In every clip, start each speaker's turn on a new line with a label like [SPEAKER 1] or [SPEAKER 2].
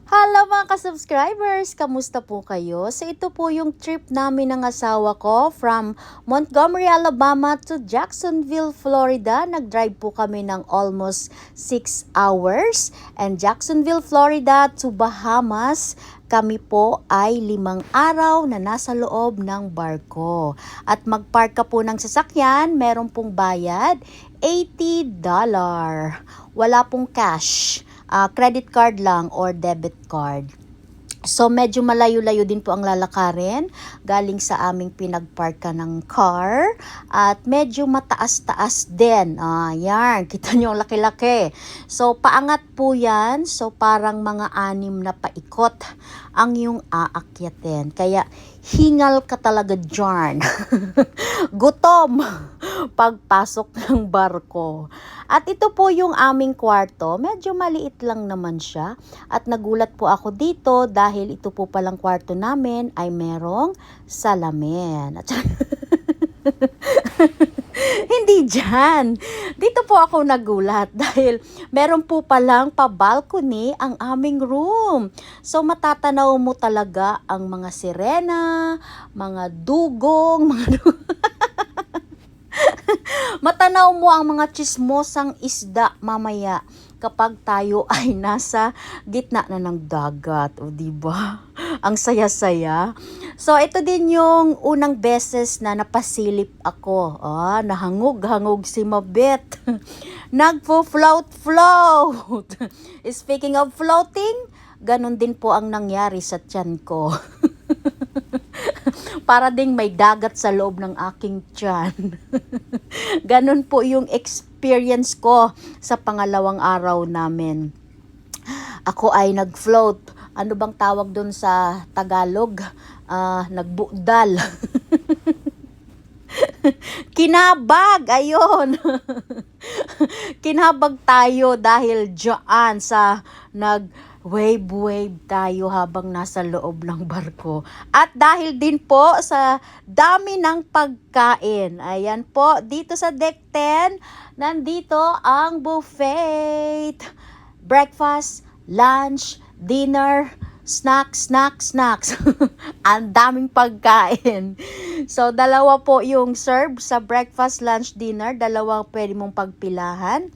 [SPEAKER 1] Hello mga ka-subscribers! Kamusta po kayo? So ito po yung trip namin ng asawa ko from Montgomery, Alabama to Jacksonville, Florida. Nag-drive po kami ng almost 6 hours. And Jacksonville, Florida to Bahamas, kami po ay 5 araw na nasa loob ng barko. At mag-park ka po ng sasakyan, meron pong bayad, $80. Wala pong cash. Credit card lang or debit card. So medyo malayo-layo din po ang lalakarin galing sa aming pinagparka ng car at medyo mataas-taas din. Yan, kita nyo ang laki-laki. So paangat po yan, so parang mga 6 na paikot ang yung aakyatin. Kaya hingal ka talaga dyan. Gutom pagpasok ng barko. At ito po yung aming kwarto. Medyo maliit lang naman siya. At nagulat po ako dito dahil ito po palang kwarto namin ay merong salamin. At hindi dyan. Dito po ako nagulat dahil meron po palang pa-balcony ang aming room. So matatanaw mo talaga ang mga sirena, mga dugong, matanaw mo ang mga tsismosang isda mamaya kapag tayo ay nasa gitna na ng dagat. O diba? Ang saya-saya. So ito din yung unang beses na napasilip ako. Nahangog-hangog si Mabet. Nagpo-float-float. Speaking of floating, ganun din po ang nangyari sa tiyan ko. Para ding may dagat sa loob ng aking tiyan. Ganun po yung experience ko sa pangalawang araw namin. Ako ay nag-float. Ano bang tawag doon sa Tagalog? Nagbudal. Kinabag, ayun. Kinabag tayo dahil dyan sa wave tayo habang nasa loob ng barko. At dahil din po sa dami ng pagkain. Ayan po, dito sa deck 10, nandito ang buffet. Breakfast, lunch, dinner, snacks. Ang daming pagkain. So, 2 po yung serve sa breakfast, lunch, dinner. 2 pwede mong pagpilahan.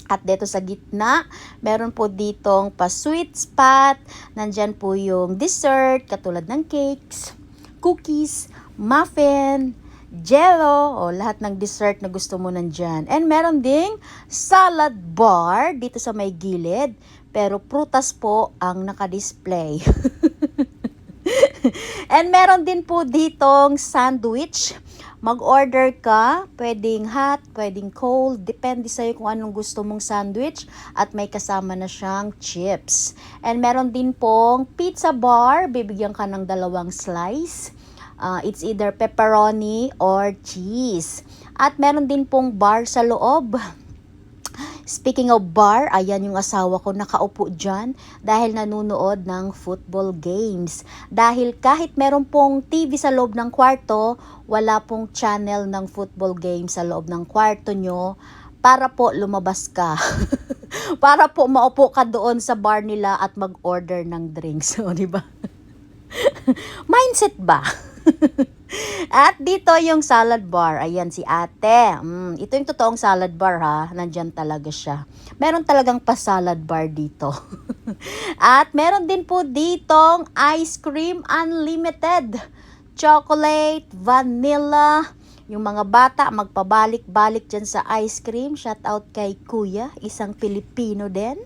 [SPEAKER 1] At dito sa gitna, meron po ditong pa-sweet spot. Nandyan po yung dessert, katulad ng cakes, cookies, muffin, jello, o lahat ng dessert na gusto mo nandyan. And meron ding salad bar dito sa may gilid. Pero prutas po ang naka-display. And meron din po ditong sandwich. Mag-order ka, pwedeng hot, pwedeng cold, depende sa'yo kung anong gusto mong sandwich at may kasama na siyang chips. And meron din pong pizza bar, bibigyan ka ng 2 slice. It's either pepperoni or cheese. At meron din pong bar sa loob. Speaking of bar, ayan yung asawa ko nakaupo dyan dahil nanunood ng football games. Dahil kahit meron pong TV sa loob ng kwarto, wala pong channel ng football games sa loob ng kwarto nyo para po lumabas ka. Para po maupo ka doon sa bar nila at mag-order ng drinks. O, diba? Mindset ba? At dito yung salad bar. Ayan si ate. Ito yung totoong salad bar ha. Nandyan talaga siya. Meron talagang pa-salad bar dito. At meron din po ditong ice cream unlimited. Chocolate, vanilla. Yung mga bata magpabalik-balik dyan sa ice cream. Shout out kay Kuya, isang Pilipino din.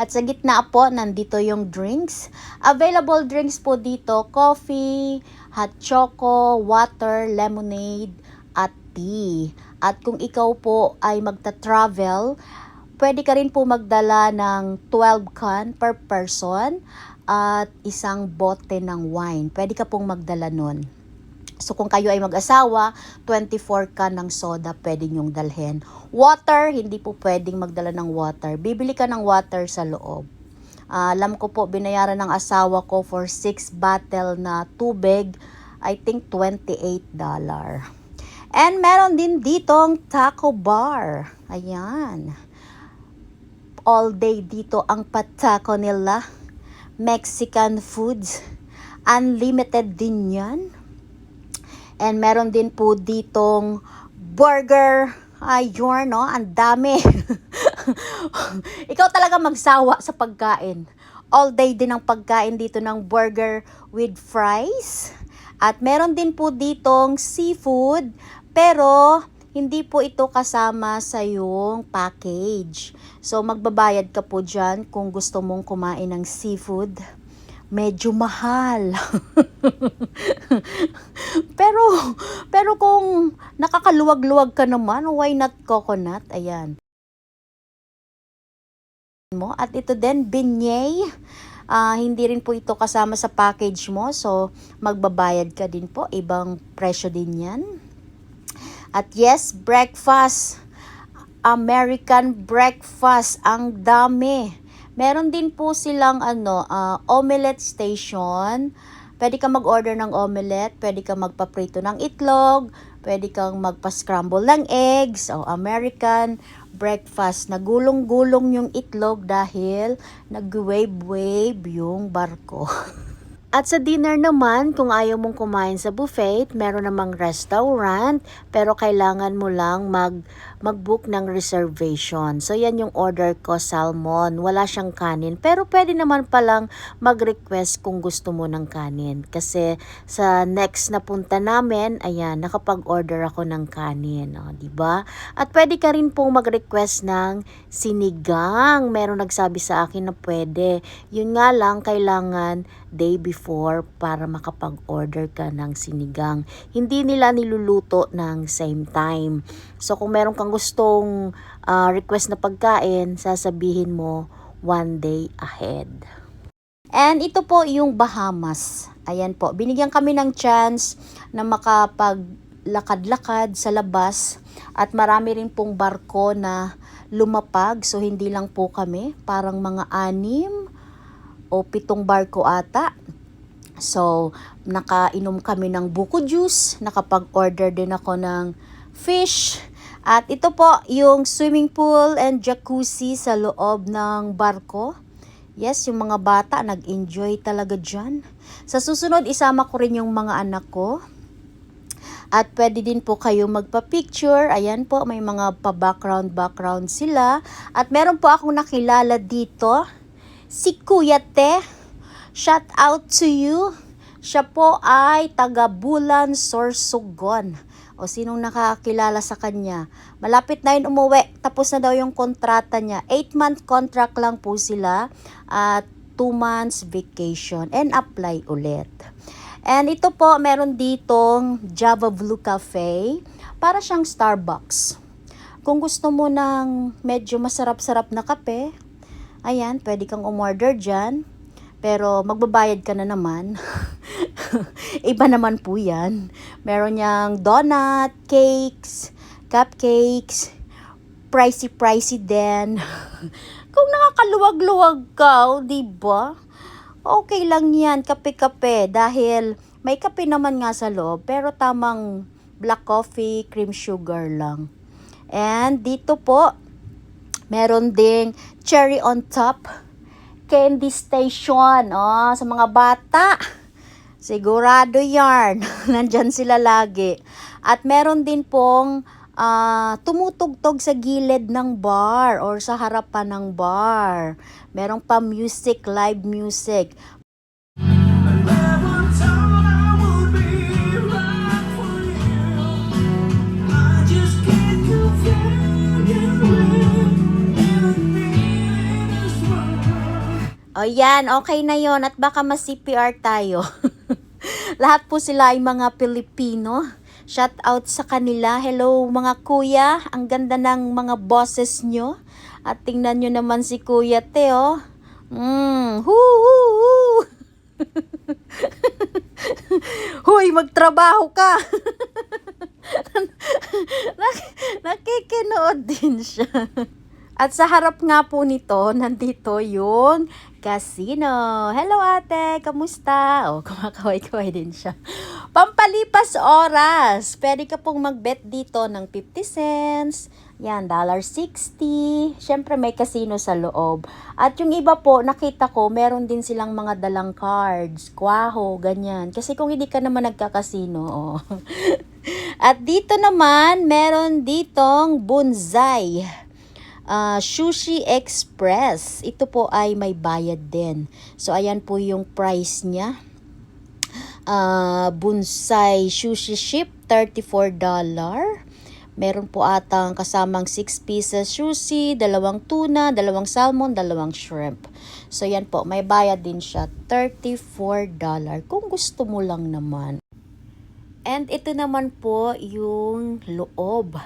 [SPEAKER 1] At sa gitna po, nandito yung drinks. Available drinks po dito, coffee, hot choco, water, lemonade, at tea. At kung ikaw po ay magta-travel, pwede ka rin po magdala ng 12 can per person at isang bote ng wine. Pwede ka pong magdala nun. So kung kayo ay mag-asawa, 24 can ng soda pwede nyong dalhin. Water, hindi po pwedeng magdala ng water. Bibili ka ng water sa loob. Alam ko po, binayaran ng asawa ko for 6 bottle na tubig, I think $28. And meron din ditong taco bar. Ayan. all day dito ang patako nila. Mexican foods. Unlimited din yan. And meron din po ditong burger. Ayun, no? Ang dami. Ikaw talaga magsawa sa pagkain. All day din ang pagkain dito ng burger with fries. At meron din po ditong seafood. Pero hindi po ito kasama sa yung package. So magbabayad ka po dyan kung gusto mong kumain ng seafood. Medyo mahal. pero kung nakakaluwag-luwag ka naman, why not coconut? Ayan. At ito din, beignet. Hindi rin po ito kasama sa package mo. So, magbabayad ka din po. Ibang presyo din yan. At yes, breakfast. American breakfast. Ang dami. Meron din po silang omelette station. Pwede kang mag-order ng omelette, pwede kang magpaprito ng itlog, pwede kang magpa-scramble ng eggs, o American breakfast. Nagulong-gulong yung itlog dahil nag-wave-wave yung barko. At sa dinner naman, kung ayaw mong kumain sa buffet, meron namang restaurant, pero kailangan mo lang mag-book ng reservation. So yan yung order ko, salmon. Wala siyang kanin, pero pwede naman palang mag-request kung gusto mo ng kanin. Kasi sa next na punta namin, ayan, nakapag-order ako ng kanin. O, diba? At pwede ka rin pong mag-request ng sinigang. Meron nagsabi sa akin na pwede. Yun nga lang, kailangan day before para makapag-order ka ng sinigang. Hindi nila niluluto ng same time. So kung meron kang gustong request na pagkain, sasabihin mo one day ahead. And ito po yung Bahamas. Ayan po, binigyan kami ng chance na makapaglakad-lakad sa labas at marami rin pong barko na lumapag. So hindi lang po kami, parang mga 6 o 7 barko ata. So, nakainom kami ng buko juice, nakapag-order din ako ng fish. At ito po yung swimming pool and jacuzzi sa loob ng barko. Yes, yung mga bata nag-enjoy talaga dyan. Sa susunod, isama ko rin yung mga anak ko. At pwede din po kayo magpa-picture. Ayan po, may mga pa-background sila. At meron po akong nakilala dito. Si Kuya Te, shout out to you. Siya po ay taga Bulan, Sorsogon. O sinong nakakilala sa kanya? Malapit na yun umuwi. Tapos na daw yung kontrata niya. 8-month contract lang po sila. At 2 months vacation. And apply ulit. And ito po, meron ditong Java Blue Cafe. Para siyang Starbucks. Kung gusto mo ng medyo masarap-sarap na kape, ayan, pwede kang umorder dyan. Pero magbabayad ka na naman. Iba naman po yan. Meron niyang donut, cakes, cupcakes, pricey din. Kung nakakaluwag-luwag ka, diba? Okay lang yan, kape-kape. Dahil may kape naman nga sa loob, pero tamang black coffee, cream sugar lang. And dito po, meron ding cherry on top, candy station, sa mga bata. Sigurado yarn, nandyan sila lagi. At meron din pong tumutugtog sa gilid ng bar or sa harapan ng bar. Merong pa music, live music. O yan, okay na yon at baka mas-CPR tayo. Lahat po sila ay mga Pilipino. Shout out sa kanila. Hello mga kuya, ang ganda ng mga bosses nyo. At tingnan nyo naman si Kuya Teo. Huy, magtrabaho ka. Nakikinood din siya. At sa harap nga po nito, nandito yung casino. Hello ate, kamusta? Kumakaway-kaway din siya. Pampalipas oras. Pwede ka pong mag-bet dito ng 50 cents, Yan, $1.60. Siyempre may casino sa loob. At yung iba po, nakita ko, meron din silang mga dalang cards, kwaho, ganyan. Kasi kung hindi ka naman nagkakasino, oh. At dito naman, meron ditong bonsai. Sushi Express. Ito po ay may bayad din. So, ayan po yung price niya. Bonsai sushi ship, $34. Meron po atang kasamang 6 pieces sushi, 2 tuna, 2 salmon, 2 shrimp. So, yan po. May bayad din siya. $34. Kung gusto mo lang naman. And ito naman po yung loob.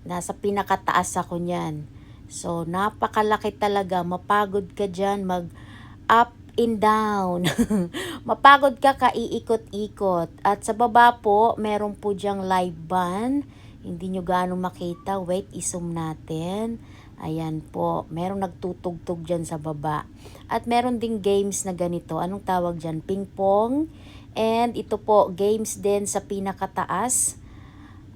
[SPEAKER 1] Nasa pinakataas ako niyan. So, napakalaki talaga. Mapagod ka dyan mag up and down. Mapagod ka kaiikot-ikot. At sa baba po, meron po dyang live band. Hindi nyo gaano makita. Wait, isum natin. Ayan po. Merong nagtutugtog dyan sa baba. At meron ding games na ganito. Anong tawag dyan? Ping pong. And ito po, games din sa pinakataas.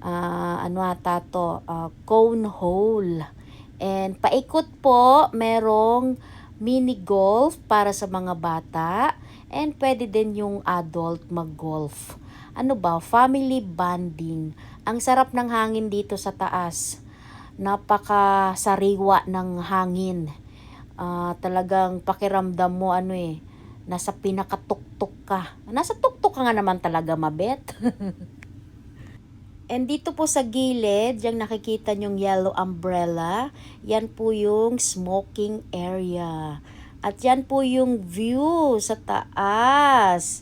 [SPEAKER 1] Ano ata to? Cone hole. And paikot po, merong mini golf para sa mga bata. And pwede din yung adult mag-golf. Ano ba? Family bonding. Ang sarap ng hangin dito sa taas. Napaka-sariwa ng hangin. Talagang pakiramdam mo nasa pinakatuktok ka. Nasa tuktok ka nga naman talaga, mabet. And dito po sa gilid, yung nakikita nyong yellow umbrella, yan po yung smoking area. At yan po yung view sa taas.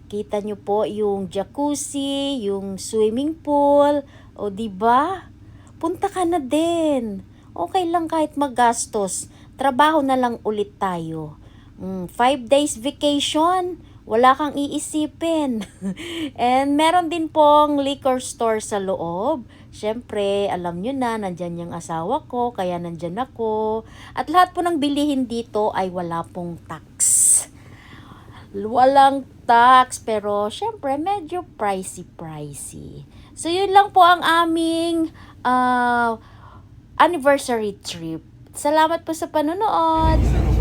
[SPEAKER 1] Kita nyo po yung jacuzzi, yung swimming pool. O diba? Punta ka na din. Okay lang kahit magastos. Trabaho na lang ulit tayo. 5 days vacation. Wala kang iisipin. And meron din pong liquor store sa loob. Siyempre, alam nyo na, nandyan yung asawa ko, kaya nandyan ako. At lahat po ng bilihin dito ay wala pong tax. Walang tax, pero siyempre, medyo pricey. So, yun lang po ang aming anniversary trip. Salamat po sa panonood.